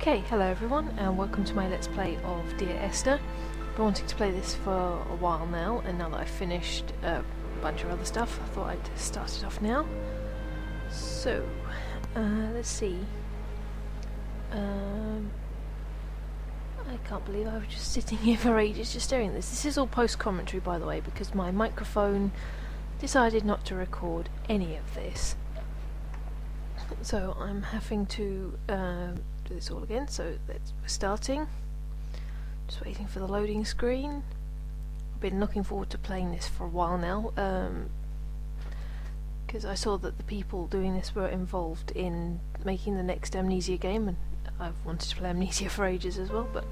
Okay, hello everyone and welcome to my Let's Play of Dear Esther. I've been wanting to play this for a while now, and now that I've finished a bunch of other stuff, I thought I'd start it off now. So, let's see. I can't believe I was just sitting here for ages just staring at this. This is all post-commentary, by the way, because my microphone decided not to record any of this. So I'm having to do this all again, so we're starting. Just waiting for the loading screen. I've been looking forward to playing this for a while now, because I saw that the people doing this were involved in making the next Amnesia game, and I've wanted to play Amnesia for ages as well, but...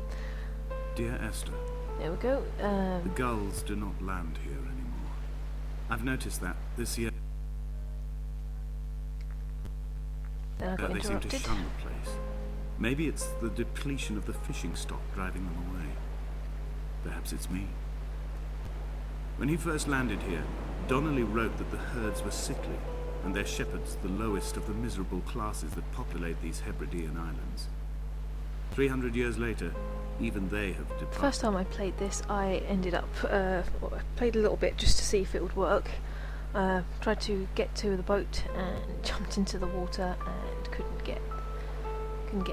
Dear Esther. There we go. The gulls do not land here anymore. I've noticed that this year. Then I got They seem interrupted. to shun the place. Maybe it's the depletion of the fishing stock driving them away. Perhaps it's me. When he first landed here, Donnelly wrote that the herds were sickly, and their shepherds the lowest of the miserable classes that populate these Hebridean islands. 300 years later, even they have departed. First time I played this, I ended up, I played a little bit just to see if it would work. Tried to get to the boat and jumped into the water and couldn't get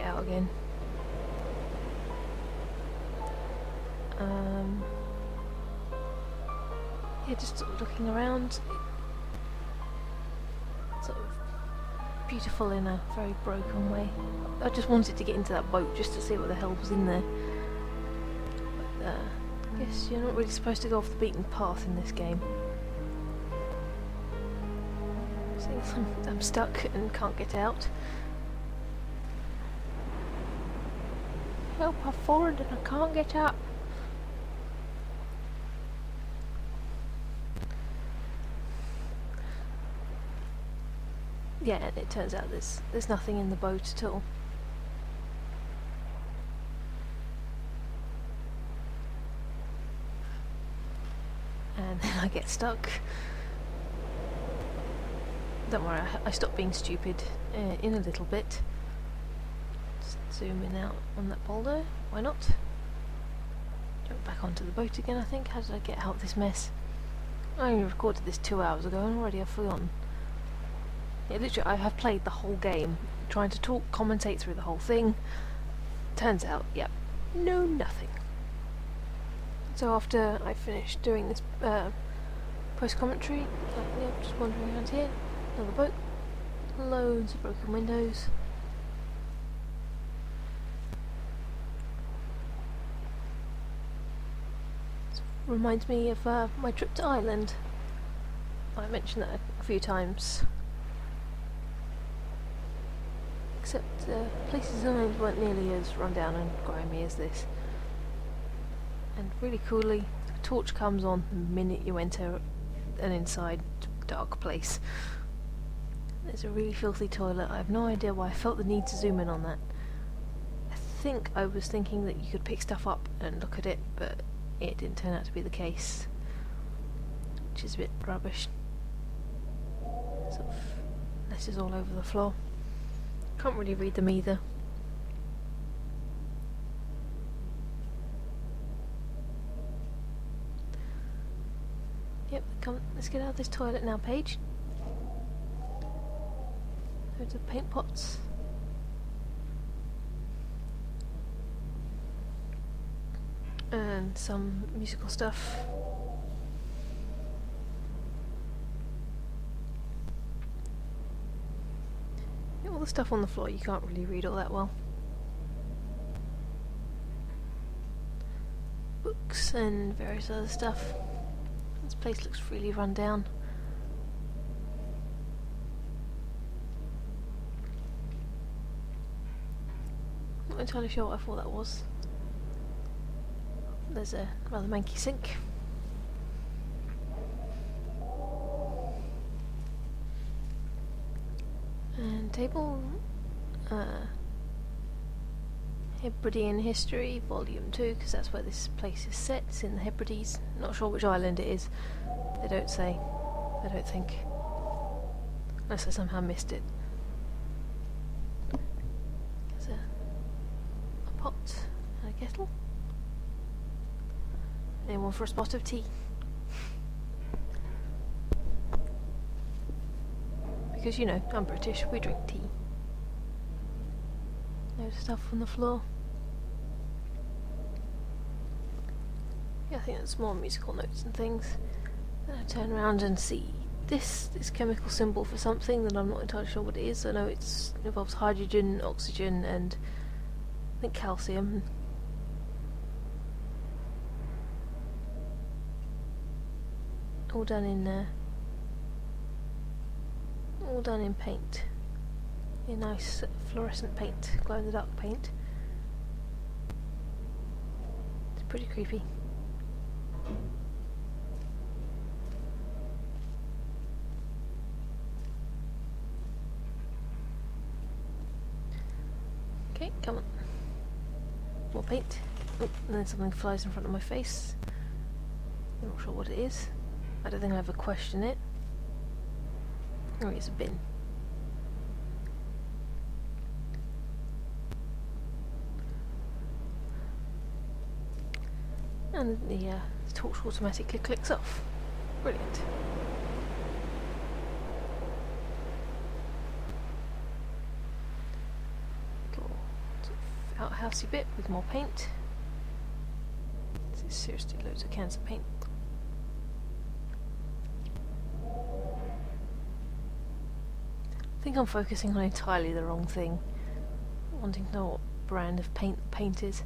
out again. Yeah, just sort of looking around. Sort of beautiful in a very broken way. I just wanted to get into that boat just to see what the hell was in there. But I guess you're not really supposed to go off the beaten path in this game. I'm stuck and can't get out. Help, I've fallen and I can't get up. Yeah, and it turns out there's nothing in the boat at all. And then I get stuck. Don't worry, I stopped being stupid in a little bit. Just zoom in out on that boulder. Why not? Jump back onto the boat again, I think. How did I get out of this mess? I only recorded this 2 hours ago and already I've forgotten. Yeah, literally, I have played the whole game, trying to commentate through the whole thing. Turns out, yep, no nothing. So after I finished doing this post-commentary, yeah, just wandering around here. Another boat, loads of broken windows. This reminds me of my trip to Ireland. I mentioned that a few times. Except places in Ireland weren't nearly as run down and grimy as this. And really coolly, a torch comes on the minute you enter an inside dark place. There's a really filthy toilet. I have no idea why I felt the need to zoom in on that. I think I was thinking that you could pick stuff up and look at it, but it didn't turn out to be the case. Which is a bit rubbish. Sort of messes all over the floor. Can't really read them either. Yep, come, let's get out of this toilet now, Paige. Loads of paint pots. And some musical stuff. Yeah, all the stuff on the floor you can't really read all that well. Books and various other stuff. This place looks really run down. Not entirely sure what I thought that was. There's a rather manky sink. And table. Hebridean History, Volume 2, because that's where this place is set. It's in the Hebrides. Not sure which island it is. They don't say. I don't think. Unless I somehow missed it. There's a bottle? Anyone for a spot of tea? Because, you know, I'm British, we drink tea. No stuff on the floor. Yeah, I think that's more musical notes and things. Then I turn around and see this chemical symbol for something that I'm not entirely sure what it is. I know it involves hydrogen, oxygen, and I think calcium. All done in paint. A nice fluorescent paint, glow in the dark paint. It's pretty creepy. Okay, come on. More paint. Oh, and then something flies in front of my face. I'm not sure what it is. I don't think I'll ever question it. Oh, it's a bin. And the torch automatically clicks off. Brilliant. Little sort of outhousey bit with more paint. This is seriously loads of cans of paint. I think I'm focusing on entirely the wrong thing. Wanting to know what brand of paint the paint is.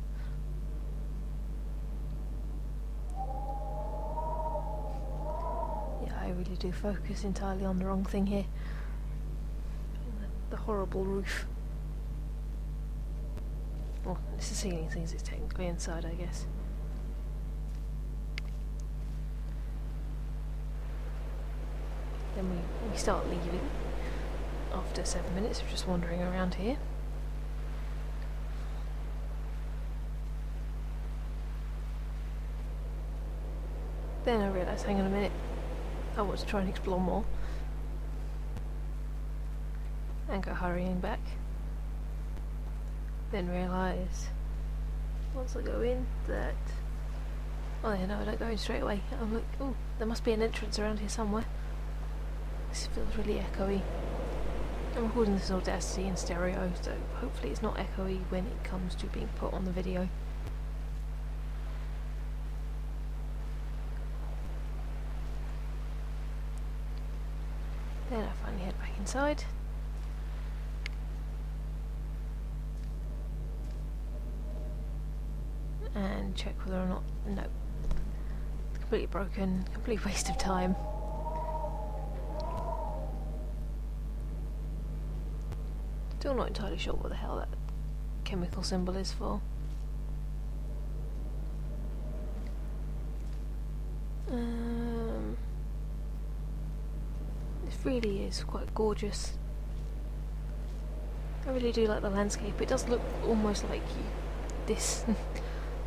Yeah, I really do focus entirely on the wrong thing here. The horrible roof. Well, it's the ceiling things, it's technically inside, I guess. Then we start leaving. After 7 minutes of just wandering around here. Then I realised, hang on a minute, I want to try and explore more. And go hurrying back. Then realise, once I go in, that... Oh yeah, no, I don't go in straight away. I'm like, oh, there must be an entrance around here somewhere. This feels really echoey. I'm recording this in Audacity in stereo, so hopefully it's not echoey when it comes to being put on the video. Then I finally head back inside. And check whether or not... No. It's completely broken, complete waste of time. Still not entirely sure what the hell that chemical symbol is for. It really is quite gorgeous. I really do like the landscape. It does look almost like this.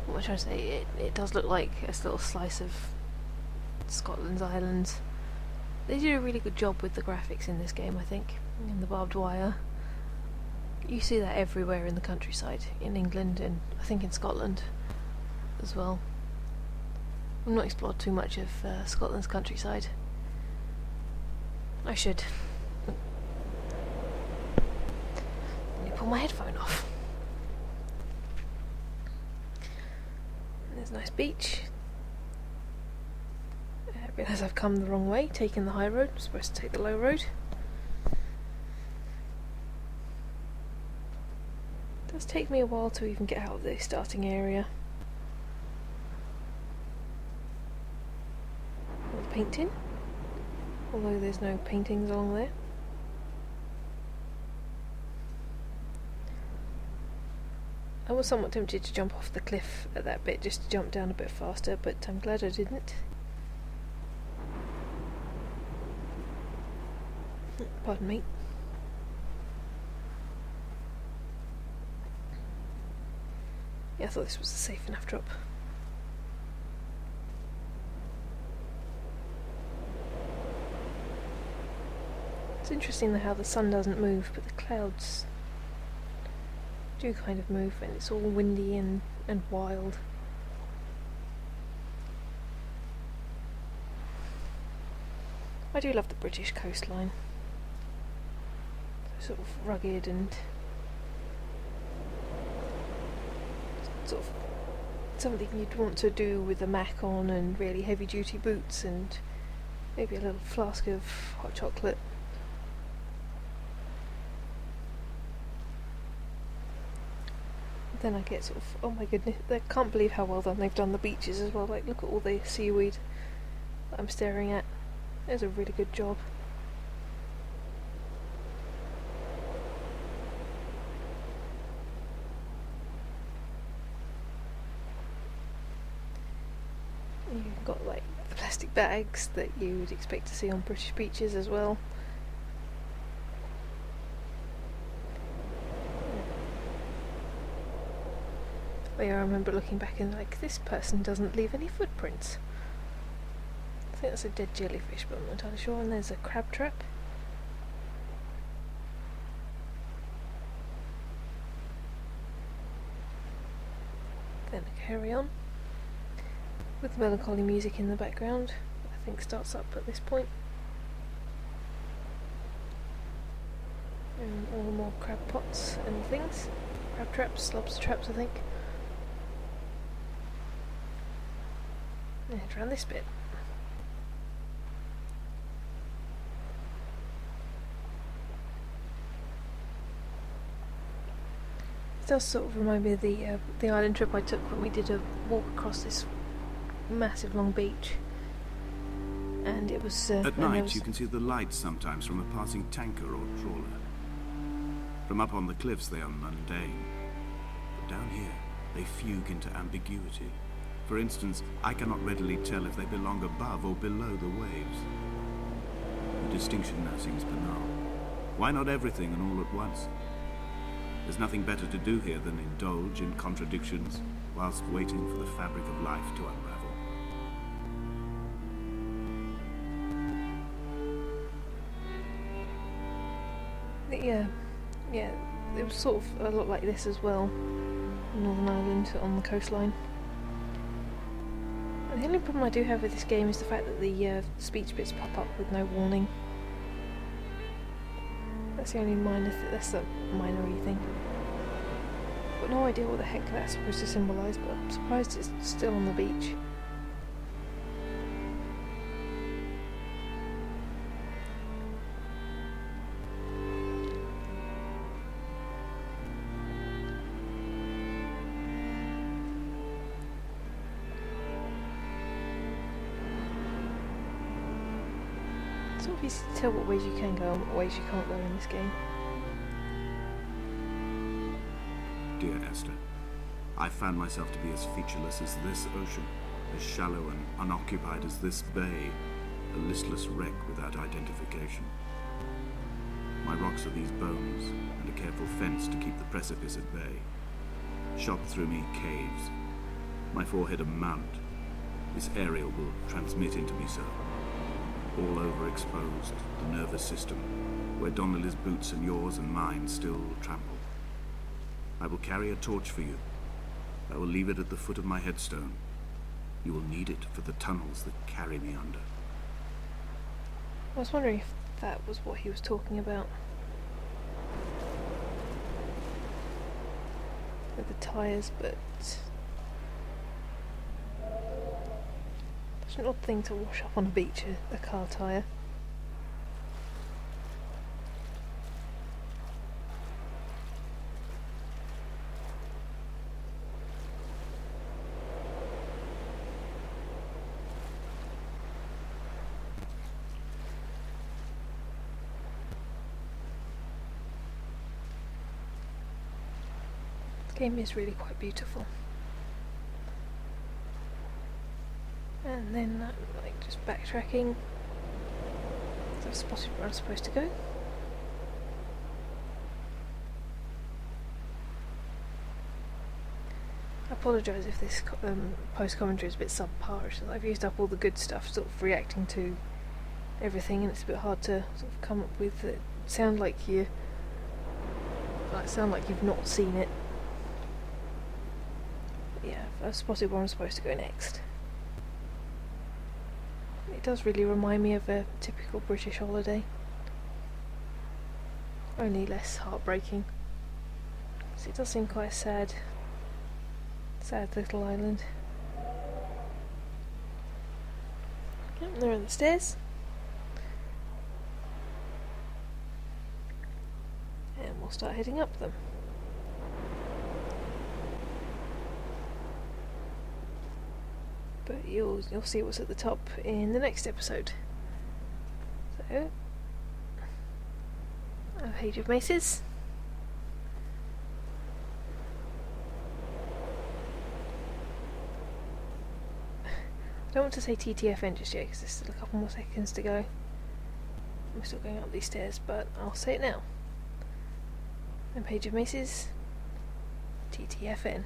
What am I trying to say? It does look like a little slice of Scotland's islands. They do a really good job with the graphics in this game, I think, and the barbed wire. You see that everywhere in the countryside, in England and I think in Scotland as well. I've not explored too much of Scotland's countryside. I should. Let me pull my headphone off. And there's a nice beach. I realise I've come the wrong way, taken the high road. I'm supposed to take the low road. It does take me a while to even get out of the starting area. The painting, although there's no paintings along there. I was somewhat tempted to jump off the cliff at that bit just to jump down a bit faster, but I'm glad I didn't. Pardon me. Yeah, I thought this was a safe enough drop. It's interesting how the sun doesn't move, but the clouds do kind of move when it's all windy and wild. I do love the British coastline. Sort of rugged and sort of something you'd want to do with a Mac on and really heavy duty boots and maybe a little flask of hot chocolate. Then I get sort of, oh my goodness, I can't believe how well done they've done the beaches as well. Like, look at all the seaweed that I'm staring at. It's a really good job. You've got like the plastic bags that you would expect to see on British beaches as well. Oh yeah, I remember looking back and like, this person doesn't leave any footprints. I think that's a dead jellyfish, but I'm not entirely sure. And there's a crab trap. Then I carry on with melancholy music in the background. I think starts up at this point. And all more crab pots and things. Crab traps, lobster traps, I think. And head around this bit. It does sort of remind me of the island trip I took when we did a walk across this massive long beach. And it was at night you can see the lights sometimes from a passing tanker or trawler. From up on the cliffs they are mundane, but down here they fugue into ambiguity. For instance, I cannot readily tell if they belong above or below the waves. The distinction now seems banal. Why not everything and all at once? There's nothing better to do here than indulge in contradictions whilst waiting for the fabric of life to unravel. Yeah, it was sort of a lot like this as well. Northern Ireland on the coastline. And the only problem I do have with this game is the fact that the speech bits pop up with no warning. That's the only that's a minor-y thing. I've got no idea what the heck that's supposed to symbolise, but I'm surprised it's still on the beach. It's sort of easy to tell what ways you can go and what ways you can't go in this game. Dear Esther, I found myself to be as featureless as this ocean, as shallow and unoccupied as this bay, a listless wreck without identification. My rocks are these bones, and a careful fence to keep the precipice at bay. Shot through me caves, my forehead a mount. This aerial will transmit into me so. All overexposed, the nervous system, where Donnelly's boots and yours and mine still trample. I will carry a torch for you. I will leave it at the foot of my headstone. You will need it for the tunnels that carry me under. I was wondering if that was what he was talking about. With the tyres, but it's an odd thing to wash up on a beach, a car tyre. The game is really quite beautiful. And then I'm like just backtracking. So I've spotted where I'm supposed to go. I apologise if this post-commentary is a bit subpar. I've used up all the good stuff, sort of reacting to everything, and it's a bit hard to sort of come up with it. Sound like you've not seen it, I've spotted where I'm supposed to go next. It does really remind me of a typical British holiday. Only less heartbreaking. So it does seem quite a sad little island. Yep, there are the stairs. And we'll start heading up them. But you'll see what's at the top in the next episode. So, Paigeofmaces. I don't want to say TTFN just yet because there's still a couple more seconds to go. I'm still going up these stairs, but I'll say it now. And Paigeofmaces, TTFN.